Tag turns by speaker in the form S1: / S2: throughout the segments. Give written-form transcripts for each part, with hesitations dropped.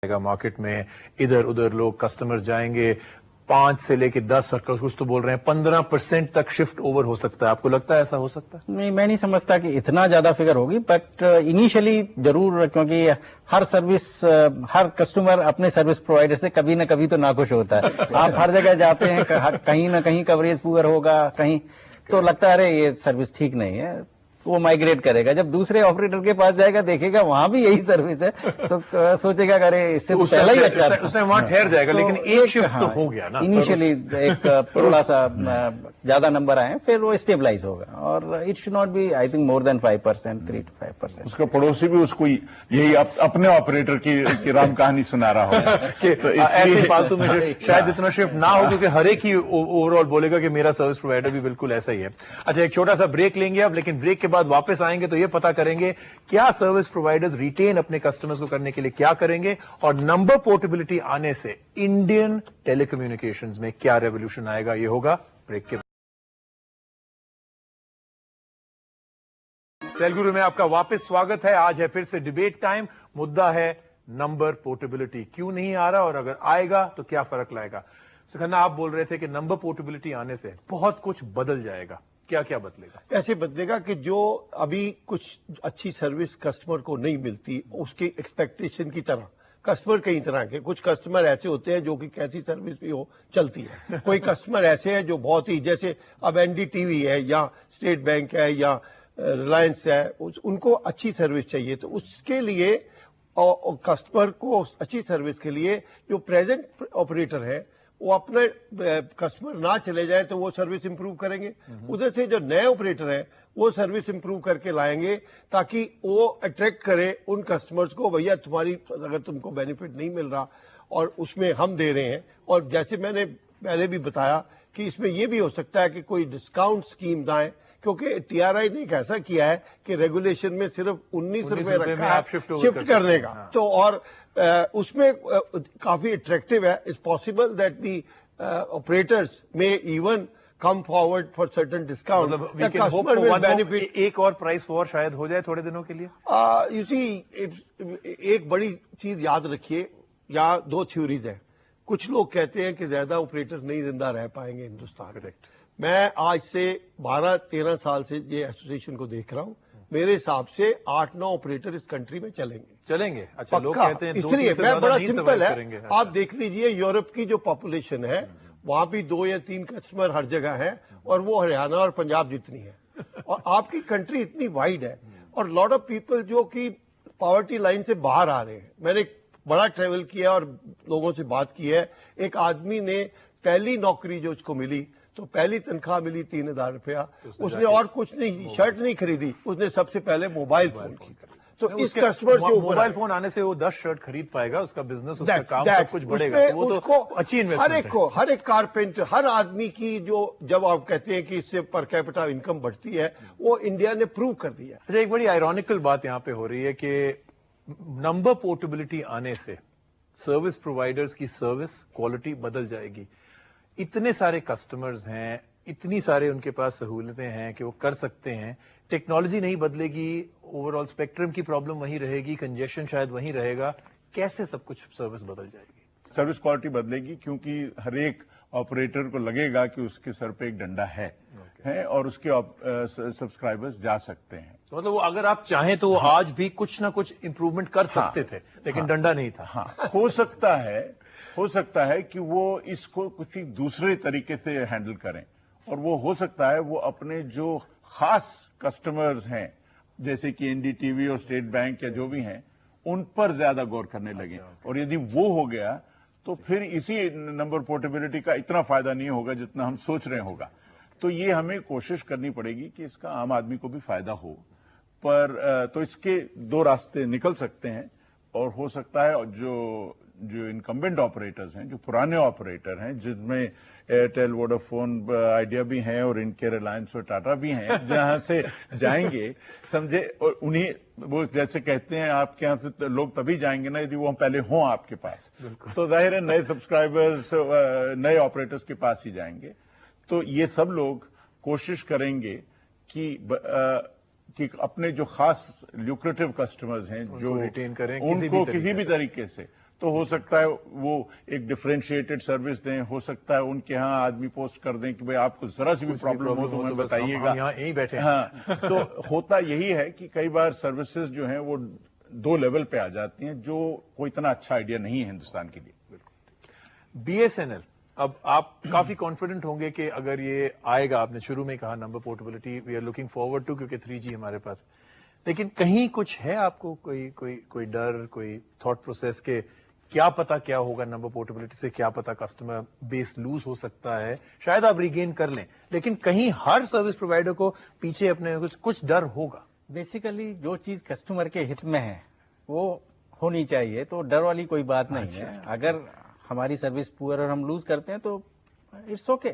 S1: Market में इधर उधर लोग कस्टमर जाएंगे, 5 से लेके 10 और कुछ तो बोल रहे हैं 15% तक शिफ्ट ओवर हो सकता है। आपको लगता है ऐसा हो सकता है?
S2: नहीं, मैं नहीं समझता कि इतना ज्यादा फिगर होगी, बट इनिशियली जरूर, क्योंकि हर कस्टमर अपने सर्विस प्रोवाइडर से कभी ना कभी तो नाखुश होता है। आप हर जगह जाते हैं, कहीं ना कहीं कवरेज पुअर होगा, कहीं तो लगता है अरे ये सर्विस ठीक नहीं है, वो माइग्रेट करेगा। जब दूसरे ऑपरेटर के पास जाएगा, देखेगा वहां भी यही सर्विस है, तो सोचेगा अरे इससे तो पहले ही अच्छा,
S1: उसने वहां ठहर जाएगा। लेकिन एक शिफ्ट तो हो गया ना
S2: इनिशियली, एक थोड़ा सा ज्यादा नंबर आए, फिर वो स्टेबलाइज होगा, और it should not be I think more than 5%, 3 to 5%।
S3: उसका पड़ोसी भी उसको यही अपने ऑपरेटर की राम कहानी सुना रहा होगा
S1: कि ऐसे फालतू में शायद इतना शिफ्ट ना हो, क्योंकि हर एक ही ओवरऑल बोलेगा कि मेरा सर्विस प्रोवाइडर भी बिल्कुल ऐसा ही है। अच्छा, एक छोटा सा ब्रेक लेंगे अब, लेकिन ब्रेक के बाद वापस आएंगे तो ये पता करेंगे क्या सर्विस प्रोवाइडर्स रिटेन अपने कस्टमर्स को करने के लिए क्या करेंगे, और नंबर पोर्टेबिलिटी आने से इंडियन टेलीकम्युनिकेशंस में क्या रेवोल्यूशन आएगा। ये होगा ब्रेक के बाद। तेलुगु में आपका वापस स्वागत है। आज है फिर से डिबेट टाइम। मुद्दा है नंबर पोर्टेबिलिटी। क्यों नहीं आ रहा, और अगर आएगा तो क्या फर्क लाएगा। सुखन्ना, आप बोल रहे थे कि नंबर पोर्टेबिलिटी आने से बहुत कुछ बदल जाएगा। क्या क्या बदलेगा?
S4: ऐसे बदलेगा कि जो अभी कुछ अच्छी सर्विस कस्टमर को नहीं मिलती, उसकी एक्सपेक्टेशन की तरह, कस्टमर कई तरह के, कुछ कस्टमर ऐसे होते हैं जो कि कैसी सर्विस भी हो चलती है। कोई कस्टमर ऐसे हैं जो बहुत ही, जैसे अब एनडीटीवी है या स्टेट बैंक है या रिलायंस है, उनको अच्छी सर्विस चाहिए, तो उसके लिए कस्टमर को अच्छी सर्विस के लिए जो प्रेजेंट ऑपरेटर है वो अपने कस्टमर ना चले जाए तो वो सर्विस इंप्रूव करेंगे। उधर से जो नए ऑपरेटर है वो सर्विस इंप्रूव करके लाएंगे, ताकि वो अट्रैक्ट करे उन कस्टमर्स को, भैया तुम्हारी अगर तुमको बेनिफिट नहीं मिल रहा और उसमें हम दे रहे हैं। और जैसे मैंने पहले भी बताया कि इसमें यह भी हो सकता है कि कोई डिस्काउंट स्कीम आए, क्योंकि टीआरआई ने एक ऐसा किया है कि रेगुलेशन में सिर्फ 19 रुपए रखा है शिफ्ट करने का।
S1: हाँ।
S4: तो और उसमें काफी अट्रैक्टिव है। It's possible that the operators may even come forward for certain discount,
S1: customer will benefit. एक और प्राइस वॉर शायद हो जाए थोड़े दिनों के लिए।
S4: यू सी, एक बड़ी चीज याद रखिए, यहाँ दो थ्योरीज है। कुछ लोग कहते हैं कि ज्यादा ऑपरेटर नहीं जिंदा रह पाएंगे हिंदुस्तान। करेक्ट। मैं आज से 12-13 साल से ये एसोसिएशन को देख रहा हूं। मेरे हिसाब से 8-9 ऑपरेटर इस कंट्री में चलेंगे।
S1: अच्छा, लोग कहते हैं
S4: इसलिए मैं, बड़ा सिंपल है।
S1: अच्छा।
S4: आप देख लीजिए, यूरोप की जो पॉपुलेशन है वहां भी 2 या 3 कस्टमर हर जगह है, और वो हरियाणा और पंजाब जितनी है। और आपकी कंट्री इतनी वाइड है, और लॉट ऑफ पीपल जो कि पॉवर्टी लाइन से बाहर आ रहे हैं। मैंने बड़ा ट्रेवल किया और लोगों से बात की है। एक आदमी ने पहली नौकरी जो उसको मिली, तो पहली तनख्वाह मिली 3000 रुपया। उसने और कुछ नहीं, शर्ट नहीं खरीदी, उसने सबसे पहले मोबाइल फोन की। तो इस कस्टमर के ऊपर
S1: मोबाइल फोन आने से वो 10 शर्ट खरीद पाएगा, उसका बिजनेस, उसका काम सब कुछ बढ़ेगा। तो वो तो अच्छी इन्वेस्टमेंट है।
S4: हर एक कारपेंटर, हर आदमी की जो, जब आप कहते हैं कि इससे पर कैपिटा इनकम बढ़ती है, वो इंडिया ने प्रूव कर दिया।
S1: अच्छा, एक बड़ी आयरॉनिकल बात यहाँ पे हो रही है कि नंबर पोर्टेबिलिटी आने से सर्विस प्रोवाइडर्स की सर्विस क्वालिटी बदल जाएगी। इतने सारे कस्टमर्स हैं, इतनी सारे उनके पास सहूलतें हैं कि वो कर सकते हैं। टेक्नोलॉजी नहीं बदलेगी, ओवरऑल स्पेक्ट्रम की प्रॉब्लम वहीं रहेगी, कंजेशन शायद वहीं रहेगा। कैसे सब कुछ सर्विस बदल जाएगी?
S3: सर्विस क्वालिटी बदलेगी, क्योंकि हर एक ऑपरेटर को लगेगा कि उसके सर पे एक डंडा है और उसके सब्सक्राइबर्स जा सकते हैं।
S1: तो मतलब वो अगर आप चाहें तो वो आज भी कुछ ना कुछ इंप्रूवमेंट कर सकते थे, लेकिन डंडा नहीं था।
S3: हाँ, हो सकता है कि वो इसको किसी दूसरे तरीके से हैंडल करें, और वो हो सकता है वो अपने जो खास कस्टमर्स हैं, जैसे कि एनडीटीवी और स्टेट बैंक या जो भी हैं, उन पर ज्यादा गौर करने लगे। और यदि वो हो गया तो फिर इसी नंबर पोर्टेबिलिटी का इतना फायदा नहीं होगा जितना हम सोच रहे होगा। तो ये हमें कोशिश करनी पड़ेगी कि इसका आम आदमी को भी फायदा हो। पर तो इसके 2 रास्ते निकल सकते हैं, और हो सकता है जो इनकम्बेंट ऑपरेटर्स हैं, जो पुराने ऑपरेटर हैं, जिसमें एयरटेल, वोडाफोन, आइडिया भी हैं, और इनके रिलायंस और टाटा भी हैं, जहां से जाएंगे, समझे, और उन्हीं, वो जैसे कहते हैं आपके यहां से लोग तभी जाएंगे ना यदि वो पहले हों आपके पास। तो जाहिर है नए सब्सक्राइबर्स नए ऑपरेटर्स के पास ही जाएंगे। तो ये सब लोग कोशिश करेंगे कि अपने जो खास ल्यूक्रेटिव कस्टमर्स हैं, जो
S1: रिटेन करें
S3: उनको किसी भी तरीके से, تو ہو سکتا ہے وہ ایک ڈفرینشیٹڈ سروس دیں، ہو سکتا ہے ان کے ہاں آدمی پوسٹ کر دیں کہ بھائی آپ کو ذرا سی بھی پرابلم ہو تو ہمیں بتائیے گا،
S1: یہاں یہیں بیٹھے ہیں.
S3: ہاں. تو ہوتا یہی ہے کہ کئی بار سروسز جو ہیں وہ 2 لیول پہ آ جاتی ہیں، جو کوئی اتنا اچھا آئیڈیا نہیں ہے ہندوستان کے لیے.
S1: BSNL اب آپ کافی کانفیڈنٹ ہوں گے کہ اگر یہ آئے گا، آپ نے شروع میں کہا number portability we are looking forward to, کیونکہ 3G ہمارے پاس، لیکن کہیں کچھ ہے آپ کو کوئی ڈر، کوئی تھاٹ پروسیس کہ کیا پتا کیا ہوگا نمبر پورٹیبلٹی سے، کیا پتا کسٹمر بیس لوز ہو سکتا ہے، شاید آپ ریگین کر لیں، لیکن کہیں ہر سروس پرووائڈر کو پیچھے اپنے کچھ ڈر ہوگا.
S2: بیسیکلی جو چیز کسٹمر کے ہت میں ہے وہ ہونی چاہیے، تو ڈر والی کوئی بات نہیں ہے. اگر ہماری سروس پور اور ہم لوز کرتے ہیں تو it's okay.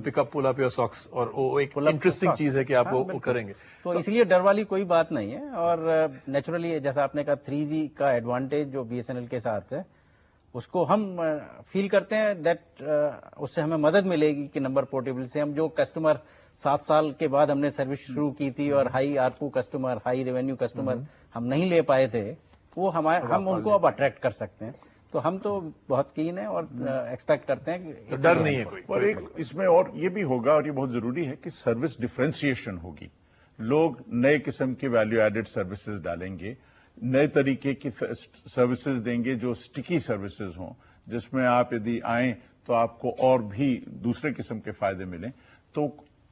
S1: Pick up pull up your socks, اور وہ ایک انٹرسٹنگ چیز ہے کہ آپ وہ کریں گے.
S2: تو اس لیے ڈر والی کوئی بات نہیں ہے. اور نیچرلی جیسا آپ نے کہا 3G کا ایڈوانٹیج جو BSNL کے ساتھ ہے اس کو ہم فیل کرتے ہیں دیٹ اس سے ہمیں مدد ملے گی کہ نمبر پورٹیبل سے ہم جو کسٹمر 7 سال کے بعد ہم نے سروس شروع کی تھی اور high ARPU customer, high revenue customer ہم نہیں لے پائے تھے، وہ ہم ان کو اب اٹریکٹ کر سکتے ہیں. تو ہم تو بہت کین ہیں اور ایکسپیکٹ کرتے ہیں کہ
S1: ڈر نہیں ہے کوئی.
S3: اور ایک اس میں اور یہ بھی ہوگا، اور یہ بہت ضروری ہے کہ سروس ڈفرینسیشن ہوگی. لوگ نئے قسم کے ویلیو ایڈڈ سروسز ڈالیں گے، نئے طریقے کی سروسز دیں گے جو اسٹکی سروسز ہوں، جس میں آپ یدی آئیں تو آپ کو اور بھی دوسرے قسم کے فائدے ملیں. تو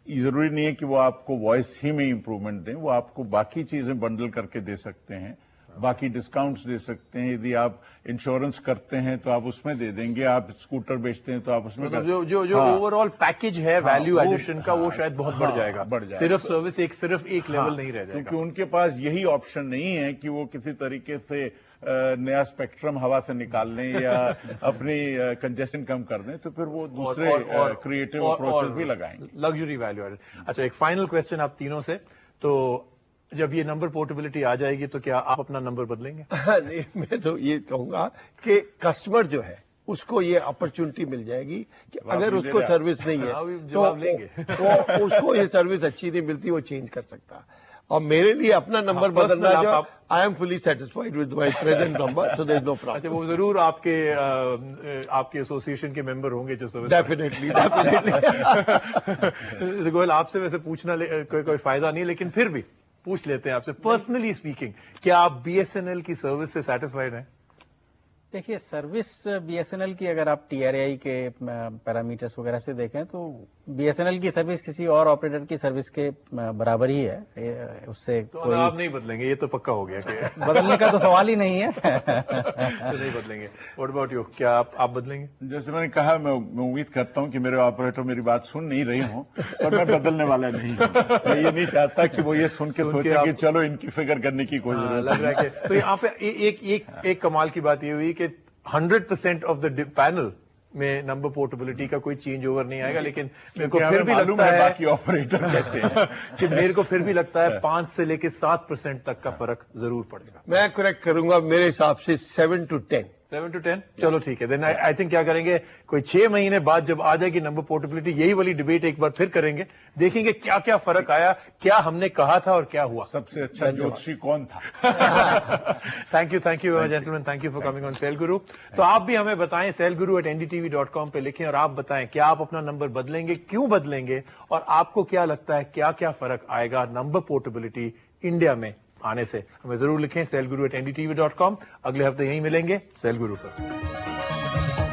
S3: یہ ضروری نہیں ہے کہ وہ آپ کو وائس ہی میں امپروومنٹ دیں، وہ آپ کو باقی چیزیں بنڈل کر کے دے سکتے ہیں، باقی ڈسکاؤنٹس دے سکتے ہیں. یدی آپ انشورنس کرتے ہیں تو آپ اس میں دے دیں گے، آپ اسکوٹر بیچتے ہیں تو آپ اس میں
S1: جو اوور آل پیکج ہے ویلیو ایڈیشن کا وہ شاید بہت بڑھ جائے گا. صرف سروس صرف ایک لیول نہیں رہ جائے گا،
S3: کیونکہ ان کے پاس یہی آپشن نہیں ہے کہ وہ کسی طریقے سے نیا اسپیکٹرم ہوا سے نکال لیں یا اپنی کنجیشن کم کر دیں، تو پھر وہ دوسرے کریٹو اپروچز بھی لگائیں گے.
S1: Luxury value added. اچھا، ایک فائنل کوسچن آپ تینوں سے، تو جب یہ نمبر پورٹیبلٹی آ جائے گی تو کیا آپ اپنا نمبر بدلیں گے؟
S4: نہیں، میں تو یہ کہوں گا کہ کسٹمر جو ہے اس کو یہ اپرچونٹی مل جائے گی کہ اگر اس کو سروس نہیں ہے تو اس کو یہ سروس اچھی نہیں ملتی، وہ چینج کر سکتا. اور میرے لیے اپنا نمبر بدلنا، I am fully satisfied with my present number, so there is no problem.
S1: اچھا، وہ ضرور آپ کے ایسوسیشن کے ممبر ہوں گے جو سروس.
S4: ڈیفینیٹلی.
S1: گوئل، آپ سے ویسے پوچھنا کوئی فائدہ نہیں، لیکن پھر بھی پوچھ لیتے ہیں آپ سے، پرسنلی اسپیکنگ، کیا آپ BSNL کی سروس سے سیٹسفائڈ ہیں؟
S2: دیکھیے، سروس BSNL کی اگر آپ TRAI کے پیرامیٹرز وغیرہ سے دیکھیں تو BSNL کی سروس کسی اور آپریٹر کی سروس کے برابر ہی ہے. اس سے
S1: تو آپ نہیں بدلیں گے، یہ تو پکا ہو گیا کہ
S2: بدلنے کا تو سوال ہی نہیں ہے.
S1: نہیں بدلیں گے. واٹ اباؤٹ یو، کیا آپ بدلیں گے؟
S3: جیسے میں نے کہا، میں امید کرتا ہوں کہ میرے آپریٹر میری بات سن نہیں رہی ہوں، اور میں بدلنے والا نہیں ہوں. میں یہ نہیں چاہتا کہ وہ یہ سن کے سوچیں کہ چلو ان کی فکر کرنے کی کوئی ضرورت
S1: لگ رہا ہے. تو یہاں پہ ایک کمال کی بات یہ ہوئی کہ 100% آف دا پینل میں نمبر پورٹیبلٹی کا کوئی چینج اوور نہیں آئے گا، لیکن میرے کو پھر بھی لگتا ہے
S3: باقی آپریٹر کہتے ہیں
S1: کہ میرے کو پھر بھی لگتا ہے 5 سے لے کے 7% تک کا فرق ضرور پڑے گا.
S4: میں کریکٹ کروں گا، میرے حساب سے 7 to 10.
S1: 7 to 10. چلو ٹھیک ہے. دین آئی تھنک کیا کریں گے، کوئی 6 مہینے بعد جب آ جائے گی نمبر پورٹیبلٹی، یہی والی ڈبیٹ ایک بار پھر کریں گے، دیکھیں گے کیا کیا فرق آیا، کیا ہم نے کہا تھا اور کیا ہوا.
S3: سب سے اچھا جوتشی کون تھا.
S1: Thank you gentleman, thank you for coming on سیل گرو. تو آپ بھی ہمیں بتائیں، SailGuru@ndtv.com پہ لکھیں اور آپ بتائیں کیا آپ اپنا نمبر بدلیں گے، کیوں بدلیں گے، اور آپ کو کیا لگتا ہے کیا کیا فرق آئے گا نمبر پورٹیبلٹی انڈیا میں آنے سے. ہمیں ضرور لکھیں SailGuru@ndtv.com. اگلے ہفتے یہیں ملیں گے سیل گرو پر.